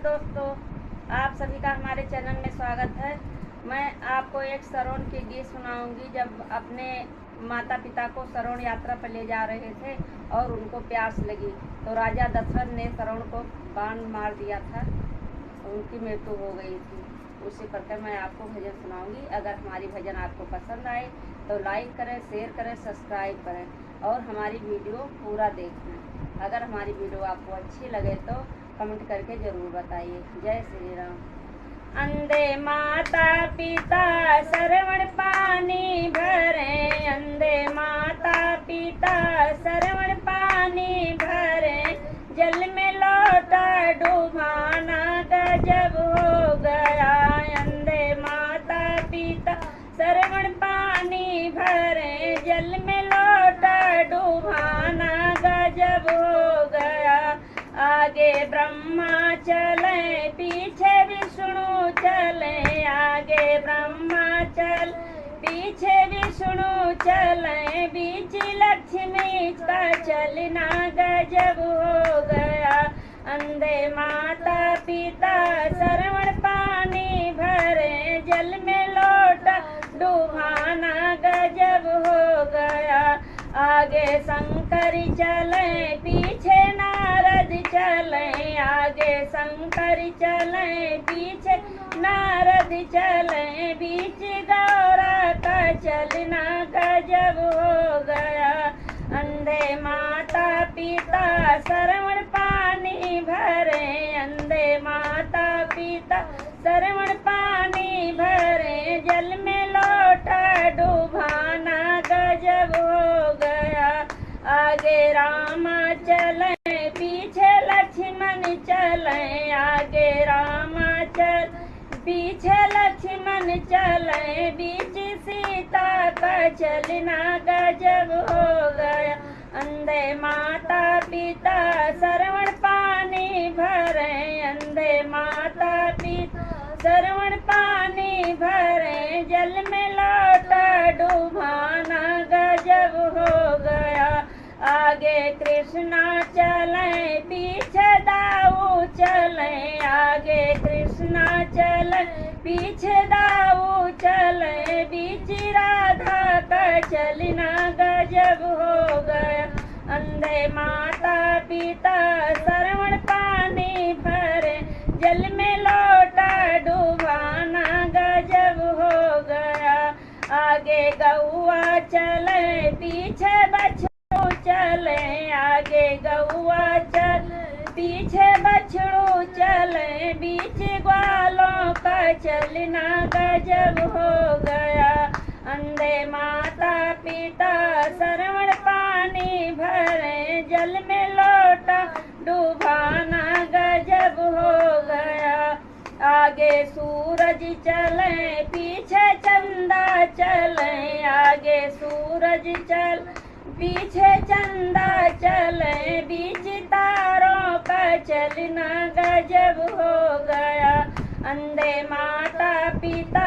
दोस्तों, आप सभी का हमारे चैनल में स्वागत है। मैं आपको एक श्रवण की गीत सुनाऊंगी। जब अपने माता पिता को श्रवण यात्रा पर ले जा रहे थे और उनको प्यास लगी तो राजा दशरथ ने श्रवण को बाण मार दिया था, उनकी मृत्यु हो गई थी। उसी प्रकार मैं आपको भजन सुनाऊंगी। अगर हमारी भजन आपको पसंद आए तो लाइक करें, शेयर करें, सब्सक्राइब करें और हमारी वीडियो पूरा देखें। अगर हमारी वीडियो आपको अच्छी लगे तो कमेंट करके ज़रूर बताइए। जय श्री राम। अंधे माता पिता श्रवण पानी भरे, अंधे माता पिता श्रवण पानी भरे, जल में लौटा डूबाना गजब हो गया। अंधे माता पिता श्रवण पानी भरे, जल में लौटा डूबाना गजब हो गया। आगे ब्रह्मा चले पीछे विष्णु चले, आगे ब्रह्मा चल पीछे विष्णु चले, बीच लक्ष्मी का चलना गजब हो गया। अंधे माता पिता श्रवण पानी भरे, जल में लौटा डूबाना गजब हो गया। आगे शंकर चले पीछे नारद चले, आगे शंकर चले पीछे नारद चले, बीच गौरा का चलना गजब हो गया। अंधे माता पिता श्रवण पानी भरे, अंधे माता पिता श्रवण पानी भरे, जल में लौटा डूबाना गजब हो गया। आगे राम चले पीछे लक्ष्मण चले, आगे राम चल पीछे लक्ष्मण चले, बीच सीता का चलना गजब हो गया। अंधे माता पिता श्रवण पानी भरे, अंधे माता पिता श्रवण पानी भरे, जल में लौटा डूबाना गजब हो गया। आगे कृष्णा चले पीछे दाऊ चले, आगे कृष्णा चले पीछे दाऊ चले, बीच राधा का चलना गजब हो गया। अंधे माता पिता श्रवण पानी भरे, जल में लौटा डूबाना गजब हो गया। आगे गौआ चले पीछे बछड़ू चले, आगे गौआ चले पीछे बछड़ू चले, बीच ग्वालों का चलना गजब हो गया। अंधे माता पिता श्रवण पानी भरे, जल में लौटा डूबाना गजब हो गया। आगे सूरज चले पीछे चंदा चले, आगे सूरज चल पीछे चंदा चले, बीच तारों का चलना गजब हो गया। अंधे माता पिता